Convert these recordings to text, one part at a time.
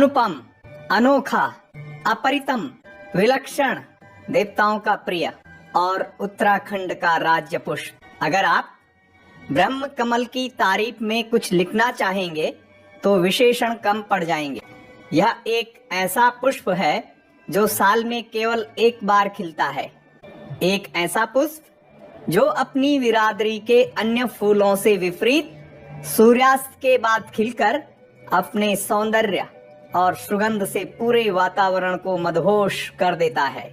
अनुपम, अनोखा, अपरितम, विलक्षण, देवताओं का प्रिय और उत्तराखंड का राज्य पुष्प। अगर आप ब्रह्म कमल की तारीफ में कुछ लिखना चाहेंगे तो विशेषण कम पड़ जाएंगे। यह एक ऐसा पुष्प है जो साल में केवल एक बार खिलता है। एक ऐसा पुष्प जो अपनी बिरादरी के अन्य फूलों से विपरीत सूर्यास्त के बाद खिलकर अपने सौंदर्य और सुगंध से पूरे वातावरण को मदहोश कर देता है।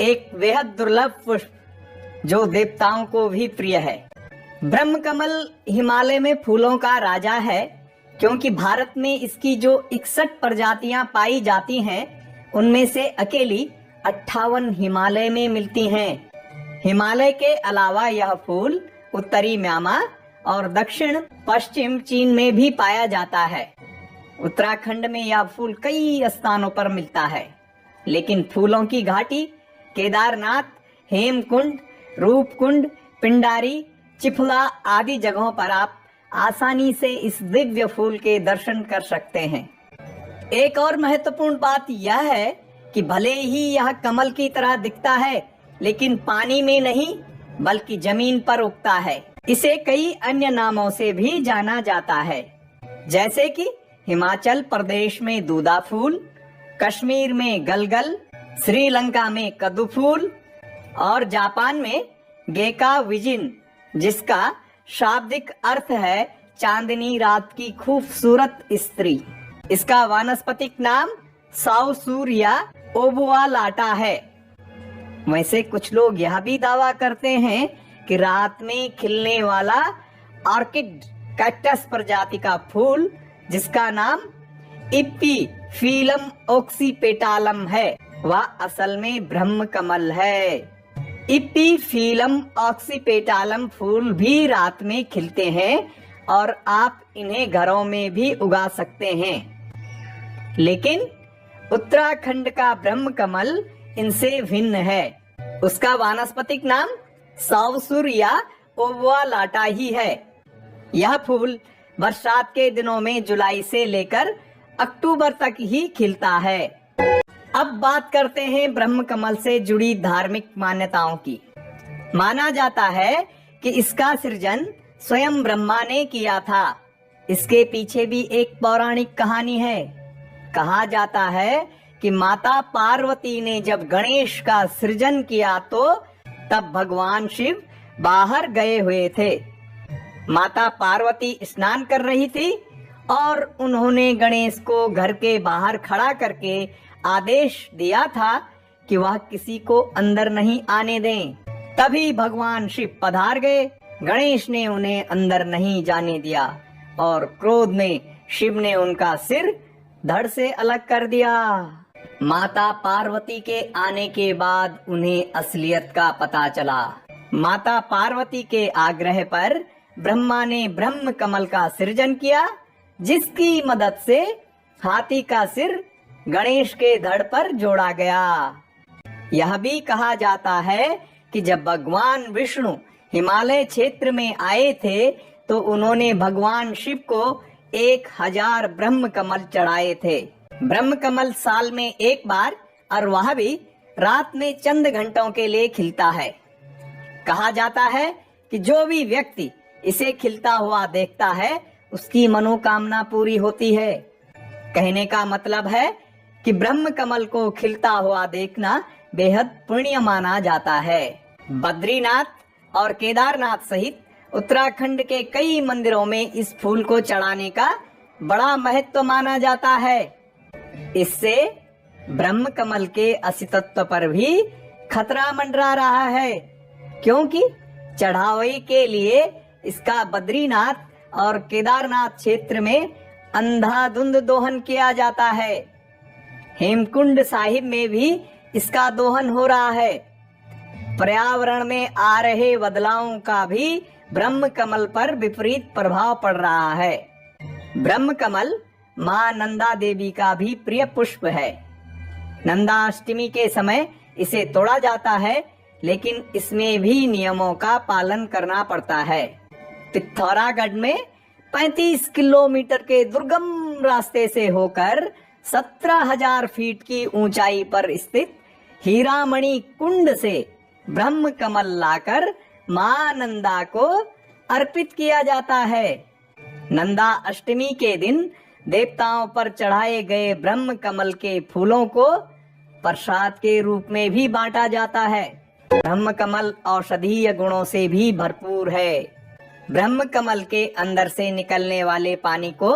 एक बेहद दुर्लभ पुष्प जो देवताओं को भी प्रिय है। ब्रह्म कमल हिमालय में फूलों का राजा है, क्योंकि भारत में इसकी जो 61 प्रजातियां पाई जाती हैं, उनमें से अकेली 58 हिमालय में मिलती हैं। हिमालय के अलावा यह फूल उत्तरी म्यांमार और दक्षिण पश्चिम चीन में भी पाया जाता है। उत्तराखंड में यह फूल कई स्थानों पर मिलता है, लेकिन फूलों की घाटी केदारनाथ, हेमकुंड, रूपकुंड, पिंडारी, चिफला आदि जगहों पर आप आसानी से इस दिव्य फूल के दर्शन कर सकते हैं। एक और महत्वपूर्ण बात यह है कि भले ही यह कमल की तरह दिखता है, लेकिन पानी में नहीं बल्कि जमीन पर उगता है। इसे कई अन्य नामों से भी जाना जाता है, जैसे कि हिमाचल प्रदेश में दूधा फूल, कश्मीर में गलगल, श्रीलंका में कद्दू फूल और जापान में गेका विजिन, जिसका शाब्दिक अर्थ है चांदनी रात की खूबसूरत स्त्री। इसका वानस्पतिक नाम साउसूरिया ओबुआलाटा है। वैसे कुछ लोग यह भी दावा करते हैं कि रात में खिलने वाला ऑर्किड कैक्टस प्रजाति का फूल, जिसका नाम इप्पीफिलम ऑक्सीपेटालम है, वह असल में ब्रह्म कमल है। इप्पीफिलम ऑक्सीपेटालम फूल भी रात में खिलते हैं और आप इन्हें घरों में भी उगा सकते हैं, लेकिन उत्तराखंड का ब्रह्म कमल इनसे भिन्न है। उसका वानस्पतिक नाम साउसूरिया ओबुआलाटा ही है। यह फूल बरसात के दिनों में जुलाई से लेकर अक्टूबर तक ही खिलता है। अब बात करते हैं ब्रह्म कमल से जुड़ी धार्मिक मान्यताओं की। माना जाता है कि इसका सृजन स्वयं ब्रह्मा ने किया था। इसके पीछे भी एक पौराणिक कहानी है। कहा जाता है कि माता पार्वती ने जब गणेश का सृजन किया तो तब भगवान शिव बाहर गए हुए थे। माता पार्वती स्नान कर रही थी और उन्होंने गणेश को घर के बाहर खड़ा करके आदेश दिया था कि वह किसी को अंदर नहीं आने दें। तभी भगवान शिव पधार गए। गणेश ने उन्हें अंदर नहीं जाने दिया और क्रोध में शिव ने उनका सिर धड़ से अलग कर दिया। माता पार्वती के आने के बाद उन्हें असलियत का पता चला। माता पार्वती के आग्रह पर ब्रह्मा ने ब्रह्म कमल का सृजन किया, जिसकी मदद से हाथी का सिर गणेश के धड़ पर जोड़ा गया। यह भी कहा जाता है कि जब भगवान विष्णु हिमालय क्षेत्र में आए थे तो उन्होंने भगवान शिव को 1000 ब्रह्म कमल चढ़ाए थे। ब्रह्म कमल साल में एक बार, और वह भी रात में चंद घंटों के लिए खिलता है। कहा जाता है कि जो भी व्यक्ति इसे खिलता हुआ देखता है, उसकी मनोकामना पूरी होती है। कहने का मतलब है कि ब्रह्म कमल को खिलता हुआ देखना बेहद पुण्य माना जाता है। बद्रीनाथ और केदारनाथ सहित उत्तराखंड के कई मंदिरों में इस फूल को चढ़ाने का बड़ा महत्व माना जाता है। इससे ब्रह्म कमल के अस्तित्व पर भी खतरा मंडरा रहा है, क्योंकि चढ़ावे के लिए इसका बद्रीनाथ और केदारनाथ क्षेत्र में अंधाधुंध दोहन किया जाता है। हेमकुंड साहिब में भी इसका दोहन हो रहा है। पर्यावरण में आ रहे बदलावों का भी ब्रह्म कमल पर विपरीत प्रभाव पड़ रहा है। ब्रह्म कमल मां नंदा देवी का भी प्रिय पुष्प है। नंदाष्टमी के समय इसे तोड़ा जाता है, लेकिन इसमें भी नियमों का पालन करना पड़ता है। पिथौरागढ़ में 35 किलोमीटर के दुर्गम रास्ते से होकर 17,000 फीट की ऊंचाई पर स्थित हीरामणि कुंड से ब्रह्म कमल लाकर मां नंदा को अर्पित किया जाता है। नंदा अष्टमी के दिन देवताओं पर चढ़ाए गए ब्रह्म कमल के फूलों को प्रसाद के रूप में भी बांटा जाता है। ब्रह्म कमल औषधीय गुणों से भी भरपूर है। ब्रह्म कमल के अंदर से निकलने वाले पानी को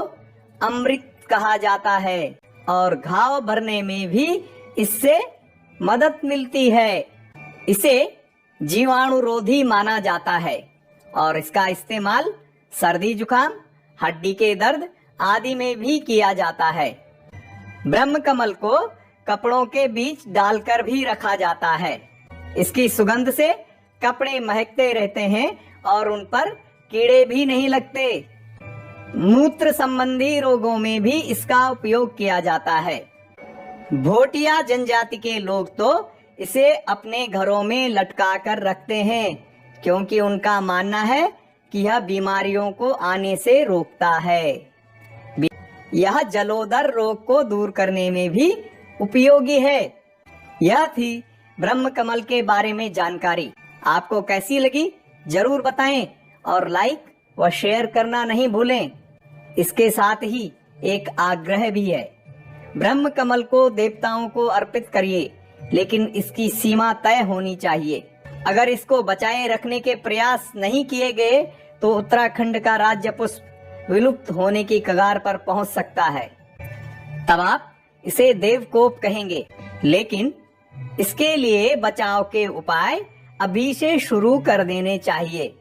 अमृत कहा जाता है और घाव भरने में भी इससे मदद मिलती है। इसे जीवाणुरोधी माना जाता है और इसका इस्तेमाल सर्दी जुकाम, हड्डी के दर्द आदि में भी किया जाता है। ब्रह्म कमल को कपड़ों के बीच डालकर भी रखा जाता है। इसकी सुगंध से कपड़े महकते रहते हैं और उन पर कीड़े भी नहीं लगते। मूत्र संबंधी रोगों में भी इसका उपयोग किया जाता है। भोटिया जनजाति के लोग तो इसे अपने घरों में लटका कर रखते हैं क्योंकि उनका मानना है कि यह बीमारियों को आने से रोकता है। यह जलोदर रोग को दूर करने में भी उपयोगी है। यह थी ब्रह्म कमल के बारे में जानकारी। आपको कैसी लगी जरूर बताएं और लाइक व शेयर करना नहीं भूलें। इसके साथ ही एक आग्रह भी है, ब्रह्म कमल को देवताओं को अर्पित करिए, लेकिन इसकी सीमा तय होनी चाहिए। अगर इसको बचाए रखने के प्रयास नहीं किए गए तो उत्तराखंड का राज्य पुष्प विलुप्त होने की कगार पर पहुंच सकता है। तब आप इसे देवकोप कहेंगे, लेकिन इसके लिए बचाव के उपाय अभी से शुरू कर देने चाहिए।